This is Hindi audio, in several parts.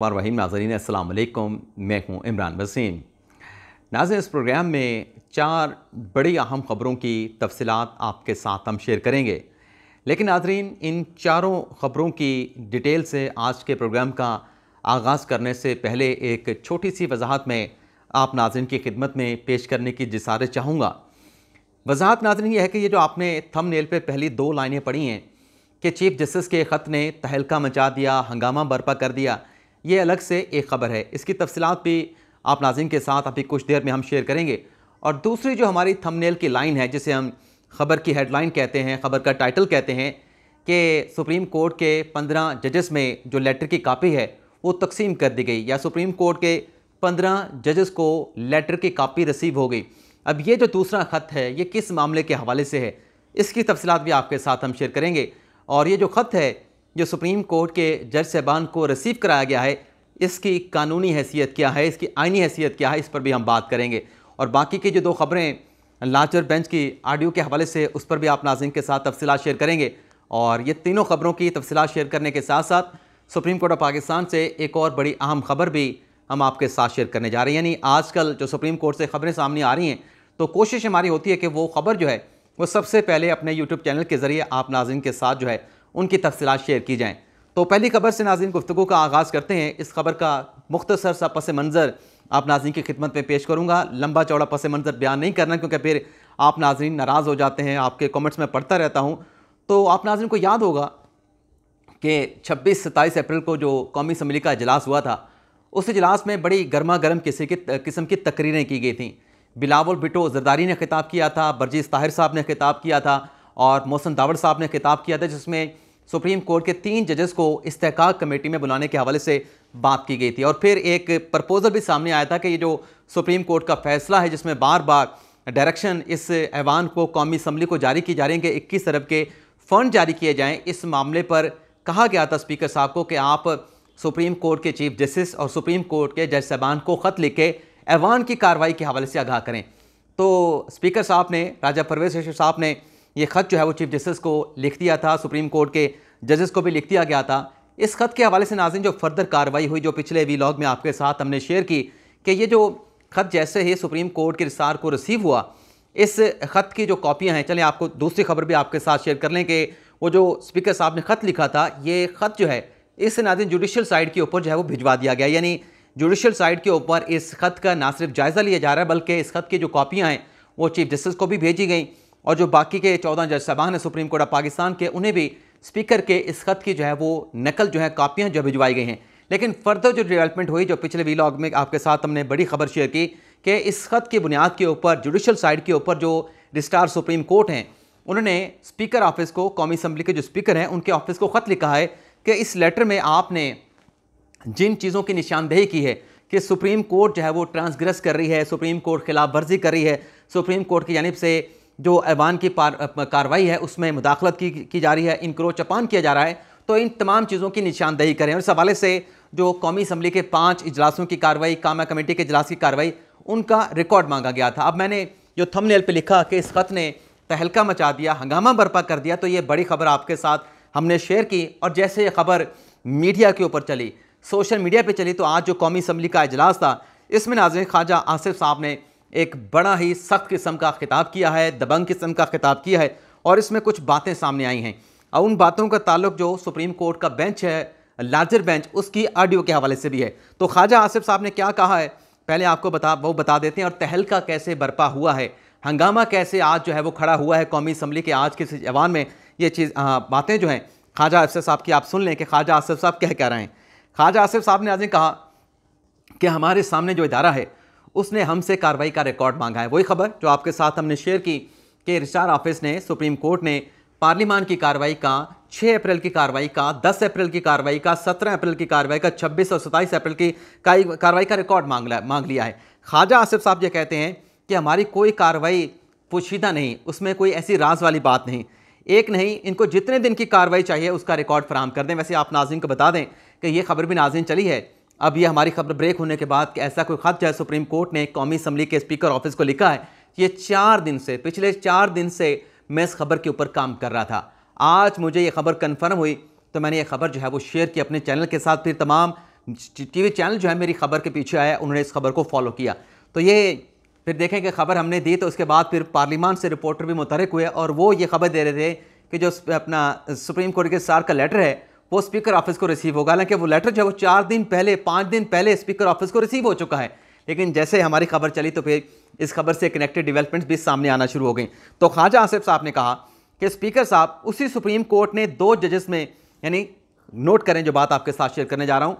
रहीम नाज़रीन अस्सलाम वालेकुम। मैं हूँ इमरान वसीम। नाज़रीन, इस प्रोग्राम में 4 बड़ी अहम ख़बरों की तफसीलात आपके साथ हम शेयर करेंगे। लेकिन नाज़रीन, इन चारों ख़बरों की डिटेल से आज के प्रोग्राम का आगाज़ करने से पहले एक छोटी सी वजाहत में आप नाज़रीन की खिदमत में पेश करने की जिसारत चाहूँगा। वजाहत नाज़रीन ये है कि ये जो आपने थंबनेल पे पहली 2 लाइनें पढ़ी हैं कि चीफ जस्टिस के ख़त ने तहलका मचा दिया, हंगामा बर्पा कर दिया, ये अलग से एक ख़बर है। इसकी तफसीलात भी आप नाज़रीन के साथ अभी कुछ देर में हम शेयर करेंगे। और दूसरी जो हमारी थंबनेल की लाइन है, जिसे हम ख़बर की हेडलाइन कहते हैं, ख़बर का टाइटल कहते हैं कि सुप्रीम कोर्ट के 15 जजेस में जो लेटर की कापी है वो तकसीम कर दी गई, या सुप्रीम कोर्ट के 15 जजेस को लेटर की कापी रिसीव हो गई। अब ये जो दूसरा ख़त है ये किस मामले के हवाले से है, इसकी तफसीलात भी आपके साथ हम शेयर करेंगे। और ये जो ख़त है जो सुप्रीम कोर्ट के जज साहबान को रिसीव कराया गया है, इसकी कानूनी हैसियत क्या है, इसकी आइनी हैसियत क्या है, इस पर भी हम बात करेंगे। और बाकी की जो 2 ख़बरें लार्जर बेंच की ऑडियो के हवाले से, उस पर भी आप नाज़रीन के साथ तफसीलात शेयर करेंगे। और ये तीनों ख़बरों की तफसीलात शेयर करने के साथ साथ सुप्रीम कोर्ट ऑफ पाकिस्तान से एक और बड़ी अहम ख़बर भी हम आपके साथ शेयर करने जा रहे हैं। यानी आजकल जो सुप्रीम कोर्ट से ख़बरें सामने आ रही हैं, तो कोशिश हमारी होती है कि वो ख़बर जो है वो सबसे पहले अपने यूट्यूब चैनल के ज़रिए आप नाज़रीन के साथ जो है उनकी तफसीलात शेयर की जाएँ। तो पहली खबर से नाज़रीन गुफ्तगू का आगाज़ करते हैं। इस खबर का मुख्तसर सा पस मंज़र आप नाज़रीन की खिदमत में पेश करूँगा। लंबा चौड़ा पस मंज़र बयान नहीं करना, क्योंकि फिर आप नाज़रीन नाराज़ हो जाते हैं। आपके कमेंट्स में पढ़ता रहता हूँ। तो आप नाज़रीन को याद होगा कि 26-27 अप्रैल को जो कौमी असम्बली का इजलास हुआ था, उस इजलास में बड़ी गर्मा गर्म किस्म की तकरीरें की गई थी। बिलावल भुट्टो ज़रदारी ने खिताब किया था, बर्जीस ताहिर साहब ने खिताब किया था और मोहसिन दावड़ साहब ने खिताब किया था, जिसमें सुप्रीम कोर्ट के 3 जजेस को इस्तेहकाक कमेटी में बुलाने के हवाले से बात की गई थी। और फिर एक प्रपोजल भी सामने आया था कि ये जो सुप्रीम कोर्ट का फैसला है, जिसमें बार बार डायरेक्शन इस ऐवान को, कौमी असम्बली को जारी की जा रही है कि 21 अरब के फ़ंड जारी किए जाएँ, इस मामले पर कहा गया था स्पीकर साहब को कि आप सुप्रीम कोर्ट के चीफ जस्टिस और सुप्रीम कोर्ट के जज साहबान को ख़त लिख के ऐवान की कार्रवाई के हवाले से आगाह करें। तो स्पीकर साहब ने, राजा परवेज़ अशरफ साहब ने, ये ख़त जो है वो चीफ जस्टिस को लिख दिया था, सुप्रीम कोर्ट के जजेस को भी लिख दिया गया था। इस ख़त के हवाले से नाज़रीन जो फर्दर कार्रवाई हुई, जो पिछले वीलॉग में आपके साथ हमने शेयर की, कि ये जो ख़त जैसे ही सुप्रीम कोर्ट के रजिस्ट्रार को रिसीव हुआ, इस ख़त की जो कॉपियाँ हैं, चलें आपको दूसरी खबर भी आपके साथ शेयर कर लें कि वो जो स्पीकर साहब ने ख़त लिखा था, ये ख़त जो है इस नाज़रीन जुडिशल साइड के ऊपर जो है वो भिजवा दिया गया। यानी जुडिशल साइड के ऊपर इस ख़त का ना सिर्फ जायज़ा लिया जा रहा है, बल्कि इस ख़त की जो कॉपियाँ हैं वो चीफ जस्टिस को भी भेजी गई, और जो बाकी के 14 जज साहबान हैं सुप्रीम कोर्ट ऑफ पाकिस्तान के, उन्हें भी स्पीकर के इस ख़त की जो है वो नकल जो है, कापियाँ जो भिजवाई गई हैं। लेकिन फर्दर जो डेवलपमेंट हुई, जो पिछले वीलॉग में आपके साथ हमने बड़ी खबर शेयर की, कि इस ख़त की बुनियाद के ऊपर जुडिशल साइड के ऊपर जो रजिस्ट्रार सुप्रीम कोर्ट हैं, उन्होंने स्पीकर ऑफिस को, कौमी असम्बली के जो स्पीकर हैं उनके ऑफिस को ख़त लिखा है कि इस लेटर में आपने जिन चीज़ों की निशानदेही की है कि सुप्रीम कोर्ट जो है वो ट्रांसग्रेस कर रही है, सुप्रीम कोर्ट खिलाफ वर्जी कर रही है, सुप्रीम कोर्ट की जानिब से जो ऐवान की कार्रवाई है उसमें मुदाखलत की जा रही है, इंक्रोच अपान किया जा रहा है, तो इन तमाम चीज़ों की निशानदेही करें। और इस हवाले से जो कौमी असम्बली के 5 इजलासों की कार्रवाई, कामा कमेटी के इजलास की कार्रवाई, उनका रिकॉर्ड मांगा गया था। अब मैंने जो थंबनेल पे लिखा कि इस ख़त ने तहलका मचा दिया, हंगामा बर्पा कर दिया, तो ये बड़ी खबर आपके साथ हमने शेयर की। और जैसे ये खबर मीडिया के ऊपर चली, सोशल मीडिया पे चली, तो आज जो कौमी असम्बली का इजलास था, इसमें नाज़रीन ख्वाजा आसिफ साहब ने एक बड़ा ही सख्त किस्म का खिताब किया है, दबंग किस्म का खिताब किया है, और इसमें कुछ बातें सामने आई हैं। और उन बातों का ताल्लुक जो सुप्रीम कोर्ट का बेंच है, लार्जर बेंच, उसकी ऑडियो के हवाले से भी है। तो ख्वाजा आसिफ साहब ने क्या कहा है, पहले आपको बता देते हैं, और तहलका कैसे बर्पा हुआ है, हंगामा कैसे आज जो है वो खड़ा हुआ है कौमी असम्बली के आज के ऐवान में। ये चीज़ बातें जो हैं ख्वाजा आसिफ साहब की आप सुन लें कि ख्वाजा आसिफ साहब कह रहे हैं। ख्वाजा आसिफ साहब ने आज कहा कि हमारे सामने जो इदारा है उसने हमसे कार्रवाई का रिकॉर्ड मांगा है। वही खबर जो आपके साथ हमने शेयर की कि रजिस्ट्रार ऑफिस ने, सुप्रीम कोर्ट ने पार्लिमान की कार्रवाई का, 6 अप्रैल की कार्रवाई का, 10 अप्रैल की कार्रवाई का, 17 अप्रैल की कार्रवाई का, 26 और 27 अप्रैल की कार्रवाई का रिकॉर्ड मांग लिया है। ख्वाजा आसिफ साहब ये कहते हैं कि हमारी कोई कार्रवाई पोशीदा नहीं, उसमें कोई ऐसी राज वाली बात नहीं, एक नहीं, इनको जितने दिन की कार्रवाई चाहिए उसका रिकॉर्ड फराहम कर दें। वैसे आप नाज़रीन को बता दें कि ये खबर भी नाज़रीन चली है, अब ये हमारी खबर ब्रेक होने के बाद, कि ऐसा कोई ख़त जो है सुप्रीम कोर्ट ने कौमी असम्बली के स्पीकर ऑफिस को लिखा है। ये 4 दिन से, पिछले 4 दिन से मैं इस खबर के ऊपर काम कर रहा था। आज मुझे ये खबर कन्फर्म हुई तो मैंने ये खबर जो है वो शेयर की अपने चैनल के साथ, फिर तमाम टीवी चैनल जो है मेरी खबर के पीछे आया, उन्होंने इस खबर को फॉलो किया। तो ये फिर देखें कि खबर हमने दी, तो उसके बाद फिर पार्लियामान से रिपोर्टर भी मुतहरिक हुए और वो ये खबर दे रहे थे कि जो अपना सुप्रीम कोर्ट के सार का लेटर है वो स्पीकर ऑफिस को रिसीव होगा। हालांकि वो लेटर जो है वो 4 दिन पहले 5 दिन पहले स्पीकर ऑफिस को रिसीव हो चुका है, लेकिन जैसे हमारी खबर चली तो फिर इस खबर से कनेक्टेड डेवलपमेंट्स भी सामने आना शुरू हो गई। तो ख्वाजा आसिफ साहब ने कहा कि स्पीकर साहब, उसी सुप्रीम कोर्ट ने 2 जजेस में, यानी नोट करें जो बात आपके साथ शेयर करने जा रहा हूँ,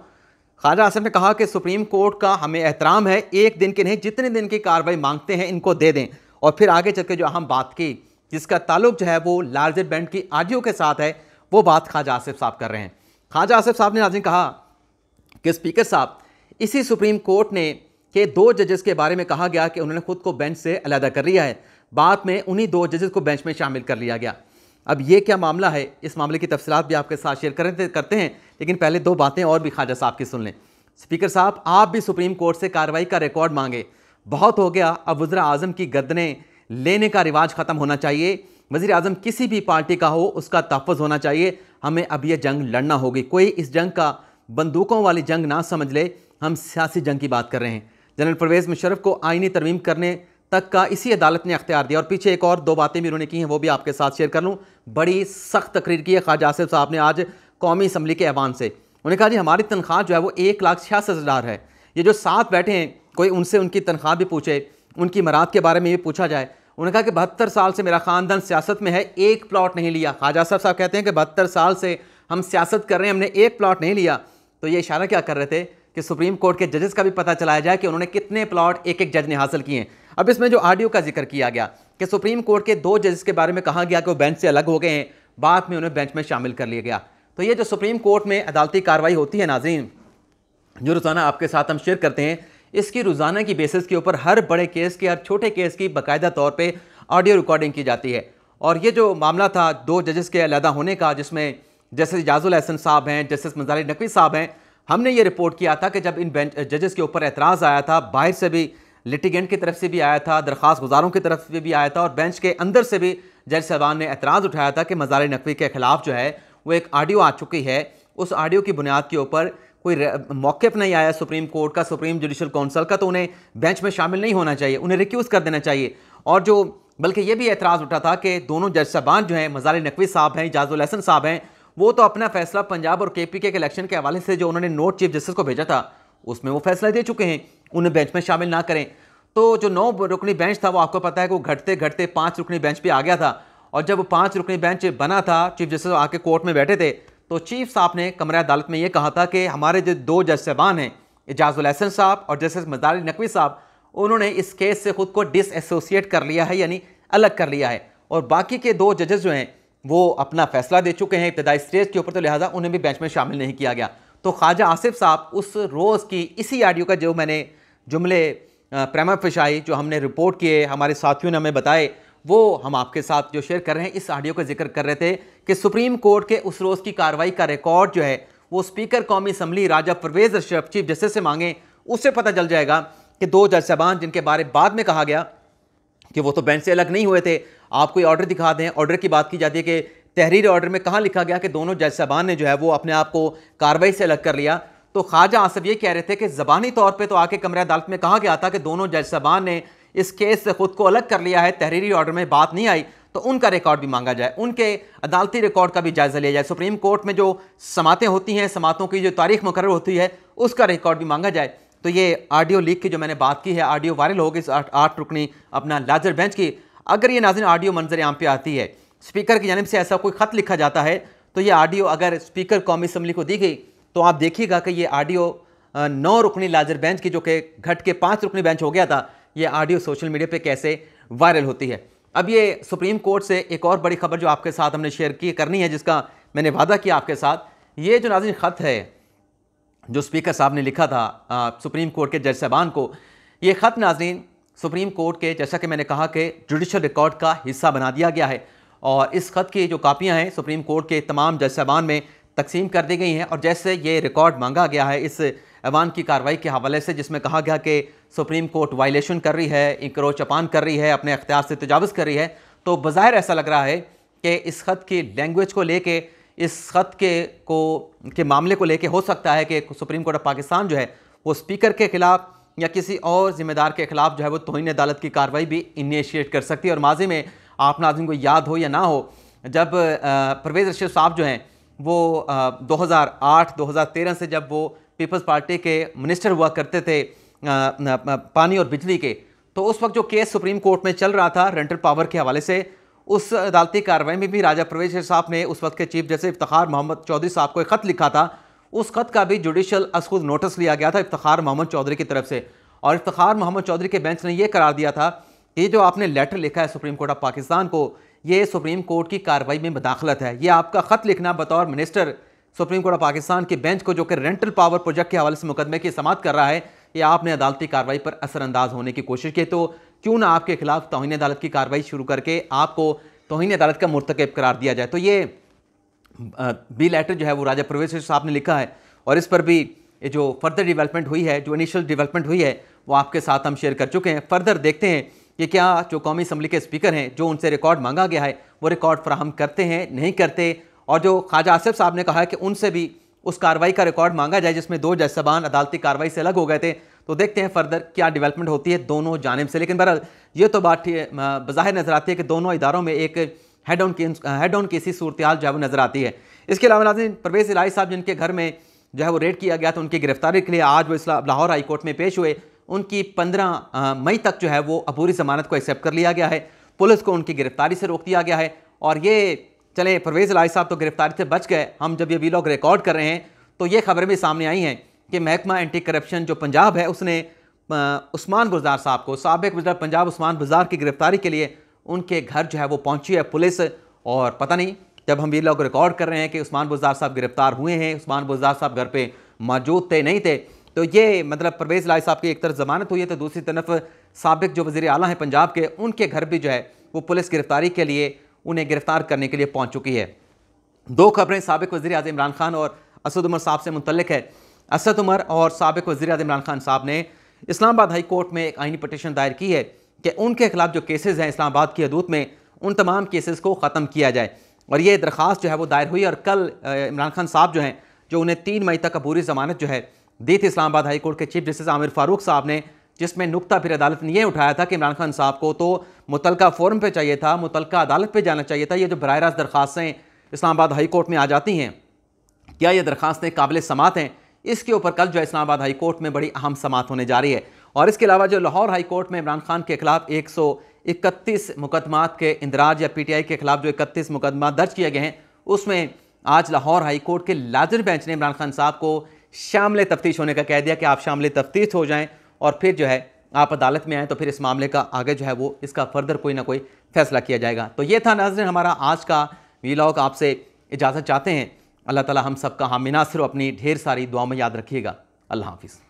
ख्वाजा आसिफ ने कहा कि सुप्रीम कोर्ट का हमें एहतराम है, 1 दिन के नहीं जितने दिन की कार्रवाई मांगते हैं इनको दे दें। और फिर आगे चल के जो अहम बात की जिसका ताल्लुक जो है वो लार्जर बैंड की आरडीओ के साथ है, वो बात ख्वाजा आसिफ साहब कर रहे हैं। ख्वाजा आसिफ साहब ने नाज़रीन कहा कि स्पीकर साहब, इसी सुप्रीम कोर्ट ने के 2 जजेस के बारे में कहा गया कि उन्होंने खुद को बेंच से अलहदा कर लिया है, बाद में उन्हीं 2 जजेस को बेंच में शामिल कर लिया गया। अब ये क्या मामला है, इस मामले की तफसीलात भी आपके साथ शेयर करते हैं, लेकिन पहले 2 बातें और भी ख्वाजा साहब की सुन लें। स्पीकर साहब, आप भी सुप्रीम कोर्ट से कार्रवाई का रिकॉर्ड मांगे, बहुत हो गया, अब वज़ीर आज़म की गर्दनें लेने का रिवाज ख़त्म होना चाहिए। वज़ीर आज़म किसी भी पार्टी का हो, उसका तहफ़्फ़ुज़ होना चाहिए। हमें अब यह जंग लड़ना होगी, कोई इस जंग का बंदूकों वाली जंग ना समझ ले, हम सियासी जंग की बात कर रहे हैं। जनरल परवेज़ मुशर्रफ को आईनी तरमीम करने तक का इसी अदालत ने अख्तियार दिया। और पीछे एक और 2 बातें भी उन्होंने की हैं, वो भी आपके साथ शेयर कर लूँ। बड़ी सख्त तकरीर की है ख्वाजा आसिफ साहब ने आज कौमी असम्बली के ऐवान से। उन्होंने कहा जी हमारी तनख्वाह जो है वो 1,66,000 है। ये जो साथ बैठे हैं, कोई उनसे उनकी तनख्वाह भी पूछे, उनकी मराद के बारे में ये पूछा जाए। उन्होंने कहा कि 72 साल से मेरा ख़ानदान सियासत में है, 1 प्लॉट नहीं लिया। ख्वाजा साहब कहते हैं कि 72 साल से हम सियासत कर रहे हैं, हमने 1 प्लॉट नहीं लिया। तो ये इशारा क्या कर रहे थे कि सुप्रीम कोर्ट के जजेस का भी पता चलाया जाए कि उन्होंने कितने प्लॉट एक जज ने हासिल किए हैं। अब इसमें जो ऑडियो का जिक्र किया गया कि सुप्रीम कोर्ट के 2 जजेस के बारे में कहा गया कि वो बेंच से अलग हो गए हैं, बाद में उन्हें बेंच में शामिल कर लिया गया। तो ये जो सुप्रीम कोर्ट में अदालती कार्रवाई होती है नाज़रीन, जो रोज़ाना आपके साथ हम शेयर करते हैं, इसकी रोज़ाना की बेसिस के ऊपर हर बड़े केस की, हर छोटे केस की बाकायदा तौर पे ऑडियो रिकॉर्डिंग की जाती है। और ये जो मामला था 2 जजेस के अलहदा होने का, जिसमें जस्टिस इजाजुल हसन साहब हैं, जस्टिस मज़ारी नकवी साहब हैं, हमने ये रिपोर्ट किया था कि जब इन जजेस के ऊपर एतराज़ आया था, बाहर से भी लिटिगेंट की तरफ से भी आया था, दरख्वास्त गुजारों की तरफ से भी आया था, और बेंच के अंदर से भी जज साहबान ने एतराज़ उठाया था कि मज़ारी नकवी के ख़िलाफ़ जो है वो एक ऑडियो आ चुकी है। उस ऑडियो की बुनियाद के ऊपर कोई मौक़िफ़ नहीं आया सुप्रीम कोर्ट का, सुप्रीम जुडिशल काउंसिल का, तो उन्हें बेंच में शामिल नहीं होना चाहिए, उन्हें रिक्यूज़ कर देना चाहिए। और जो बल्कि ये भी एतराज़ उठा था कि दोनों जज साहबान जो हैं, मज़ारी नकवी साहब हैं, इजाजुल हसन साहब हैं, वो तो अपना फैसला पंजाब और KPK के इलेक्शन के हवाले से जो उन्होंने नोट चीफ जस्टिस को भेजा था उसमें वो फैसला दे चुके हैं, उन्हें बेंच में शामिल ना करें। तो जो 9 रुकनी बेंच था वो आपको पता है कि वो घटते घटते 5 रुकनी बेंच पे आ गया था। और जब 5 रुकनी बेंच बना था, चीफ जस्टिस आके कोर्ट में बैठे थे, तो चीफ साहब ने कमरा अदालत में ये कहा था कि हमारे जो 2 जज साहबान हैं, इजाजुल हसन साहब और जस्टिस मज़ारी नकवी साहब, उन्होंने इस केस से खुद को डिसएसोसिएट कर लिया है, यानी अलग कर लिया है। और बाकी के 2 जजेस जो हैं वो अपना फैसला दे चुके हैं इब्तदाई स्टेज के ऊपर, तो लिहाजा उन्हें भी बेंच में शामिल नहीं किया गया। तो ख्वाजा आसिफ साहब उस रोज़ की इसी ऑडियो का जो मैंने जुमले प्रेमा फिशाई जो हमने रिपोर्ट किए, हमारे साथियों ने हमें बताए, वो हम आपके साथ जो शेयर कर रहे हैं, इस ऑडियो का जिक्र कर रहे थे कि सुप्रीम कोर्ट के उस रोज़ की कार्रवाई का रिकॉर्ड जो है वो स्पीकर कौमी असम्बली राजा परवेज़ अशरफ चीफ जस्टिस से मांगें, उससे पता चल जाएगा कि 2 जज साहबान जिनके बारे बाद में कहा गया कि वो तो बेंच से अलग नहीं हुए थे, आप कोई ऑर्डर दिखा दें। ऑर्डर की बात की जाती है कि तहरीर ऑर्डर में कहाँ लिखा गया कि दोनों जज साहबान ने जो है वो अपने आप को कार्रवाई से अलग कर लिया। तो ख्वाजा आसिफ ये कह रहे थे कि ज़बानी तौर पे तो आके कमरा अदालत में कहा गया था कि दोनों जज साहबान ने इस केस से खुद को अलग कर लिया है, तहरीरी ऑर्डर में बात नहीं आई, तो उनका रिकॉर्ड भी मांगा जाए, उनके अदालती रिकॉर्ड का भी जायज़ा लिया जाए। सुप्रीम कोर्ट में जो समातें होती हैं, समातों की जो तारीख मुकर्रर होती है, उसका रिकॉर्ड भी मांगा जाए। तो ये ऑडियो लीक की जो मैंने बात की है, ऑडियो वायरल हो गई इस 8 रुकनी अपना लार्जर बेंच की। अगर ये नाज़रीन ऑडियो मंजर आम पे आती है, स्पीकर की जानिब से ऐसा कोई ख़त लिखा जाता है, तो ये ऑडियो अगर स्पीकर कौमी असम्बली को दी गई, तो आप देखिएगा कि ये ऑडियो 9 रुकनी लार्जर बेंच की, जो कि घट के 5 रुकनी बेंच हो गया था, ये ऑडियो सोशल मीडिया पे कैसे वायरल होती है। अब ये सुप्रीम कोर्ट से एक और बड़ी खबर जो आपके साथ हमने शेयर की करनी है, जिसका मैंने वादा किया आपके साथ, ये जो नाज़रीन ख़त है जो स्पीकर साहब ने लिखा था सुप्रीम कोर्ट के जज साहबान को, ये ख़त नाज़रीन सुप्रीम कोर्ट के, जैसा कि मैंने कहा कि जुडिशल रिकॉर्ड का हिस्सा बना दिया गया है। और इस ख़त की जो कापियाँ हैं सुप्रीम कोर्ट के तमाम जज साहबान में तकसीम कर दी गई हैं। और जैसे ये रिकॉर्ड मांगा गया है इस ऐवान की कार्रवाई के हवाले से, जिसमें कहा गया कि सुप्रीम कोर्ट वायलेशन कर रही है, इंक्रोच अपान कर रही है, अपने अख्तियार से तजावुज़ कर रही है, तो बज़ाहिर ऐसा लग रहा है कि इस ख़त की लैंग्वेज को लेके इस ख़त के मामले को लेके हो सकता है कि सुप्रीम कोर्ट ऑफ पाकिस्तान जो है वो स्पीकर के ख़िलाफ़ या किसी और ज़िम्मेदार के ख़िलाफ़ जो है वो तौहीन अदालत की कार्रवाई भी इनिशिएट कर सकती है। और माजी में आप नाज़रीन को याद हो या ना हो, जब परवेज़ रशीद साहब जो हैं वो 2008-2013 से जब वो पीपल्स पार्टी के मिनिस्टर हुआ करते थे पानी और बिजली के, तो उस वक्त जो केस सुप्रीम कोर्ट में चल रहा था रेंटल पावर के हवाले से, उस अदालती कार्रवाई में भी राजा परवेज़ रशीद साहब ने उस वक्त के चीफ जस्टिस इफ्तिखार मोहम्मद चौधरी साहब को एक ख़त लिखा था। उस ख़त का भी जुडिशल अखुद नोटिस लिया गया था इफ्तिखार मोहम्मद चौधरी की तरफ से, और इफ्तिखार मोहम्मद चौधरी के बेंच ने यह करार दिया था कि जो आपने लेटर लिखा है सुप्रीम कोर्ट ऑफ पाकिस्तान को, ये सुप्रीम कोर्ट की कार्रवाई में मुदाखलत है। ये आपका ख़त लिखना बतौर minister supreme court of Pakistan के बेंच को, जो कि रेंटल पावर प्रोजेक्ट के हवाले से मुकदमे की समाअत कर रहा है, ये आपने अदालती कार्रवाई पर असरअंदाज होने की कोशिश की, तो क्यों ना आपके खिलाफ तौहीन अदालत की कार्रवाई शुरू करके आपको तौहीन अदालत का मुर्तकब करार दिया जाए। तो ये बी लेटर जो है वो राजा परवेज़ रशीद साहब ने लिखा है, और इस पर भी ये जो फर्दर डेवलपमेंट हुई है, जो इनिशियल डेवलपमेंट हुई है, वो आपके साथ हम शेयर कर चुके हैं। फर्दर देखते हैं कि क्या जो कौमी असम्बली के स्पीकर हैं, जो उनसे रिकॉर्ड मांगा गया है, वो रिकॉर्ड फराहम करते हैं नहीं करते, और जो ख्वाजा आसिफ साहब ने कहा है कि उनसे भी उस कार्रवाई का रिकॉर्ड मांगा जाए जिसमें 2 जज साहबान अदालती कार्रवाई से अलग हो गए थे। तो देखते हैं फर्दर क्या डेवलपमेंट होती है दोनों जानिब से। लेकिन बहरहाल ये तो बात बज़ाहिर नज़र आती है कि दोनों इदारों में एक हेड ऑन केसी सूरत हाल जो है वो नज़र आती है। इसके अलावा नाज़रीन, परवेज़ इलाही साहब जिनके घर में जो है वो रेड किया गया था, उनकी गिरफ्तारी के लिए आज वो लाहौर हाई कोर्ट में पेश हुए। उनकी 15 मई तक जो है वो अबूरी ज़मानत को एक्सेप्ट कर लिया गया है। पुलिस को उनकी गिरफ्तारी से रोक दिया गया है। और ये चले परवेज़ इलाही साहब तो गिरफ्तारी से बच गए, हम जब ये वीलॉग रिकॉर्ड कर रहे हैं तो ये खबरें भी सामने आई हैं कि महकमा एंटी करप्शन जो पंजाब है, उसने उस्मान बुज़दार साहब को, साबिक वज़ीर पंजाब उस्मान बुज़दार की गिरफ्तारी के लिए उनके घर जो है वो पहुंची है पुलिस। और पता नहीं, जब हम ये लोग रिकॉर्ड कर रहे हैं कि उस्मान बुज़दार साहब गिरफ्तार हुए हैं, उस्मान बुज़दार साहब घर पे मौजूद थे नहीं थे, तो ये मतलब परवेज़ इलाही साहब की एक तरफ ज़मानत हुई है, तो दूसरी तरफ साबिक जो वज़ीर आला हैं पंजाब के, उनके घर भी जो है वो पुलिस गिरफ्तारी के लिए, उन्हें गिरफ्तार करने के लिए पहुँच चुकी है। 2 खबरें साबिक वज़ीर आज़म इमरान खान और असद उमर साहब से मुतल्लिक है। असद उमर और साबिक वज़ीर आज़म इमरान खान साहब ने इस्लामाबाद हाई कोर्ट में एक आइनी पटिशन दायर की है कि उनके खिलाफ जो केसेस हैं इस्लामाबाद की हदूद में, उन तमाम केसेस को ख़त्म किया जाए। और ये दरख्वास्त जो है वो दायर हुई, और कल इमरान खान साहब जो हैं, जो उन्हें 3 मई तक अबूरी ज़मानत जो है दी थी इस्लामाबाद हाई कोर्ट के चीफ जस्टिस आमिर फारूक साहब ने, जिसमें नुक्ता फिर अदालत ने यह उठाया था कि इमरान खान साहब को तो मुतलका फोरम पे चाहिए था, मुतलका अदालत पे जाना चाहिए था। ये जो बराह रास्त दरख्वास्तें इस्लामाबाद हाई कोर्ट में आ जाती हैं, क्या ये दरख्वास्तें काबिल समात हैं? इसके ऊपर कल जो है इस्लामाबाद हाई कोर्ट में बड़ी अहम समात होने जा रही है। और इसके अलावा जो लाहौर हाई कोर्ट में इमरान खान के खिलाफ 131 मुकदमात के इंदराज, या PTI के खिलाफ जो 31 मुकदमा दर्ज किए गए हैं, उसमें आज लाहौर हाई कोर्ट के लाजिर बेंच ने इमरान खान साहब को शामिल तफ्तीश होने का कह दिया कि आप शामिल तफ्तीश हो जाएं और फिर जो है आप अदालत में आएँ, तो फिर इस मामले का आगे जो है वो इसका फर्दर कोई ना कोई फैसला किया जाएगा। तो ये था नाज़रीन हमारा आज का वीलॉग। आपसे इजाज़त चाहते हैं। अल्लाह ताला हम सबका हामी नासिर अपनी ढेर सारी दुआ में याद रखिएगा। अल्लाह हाफिज़।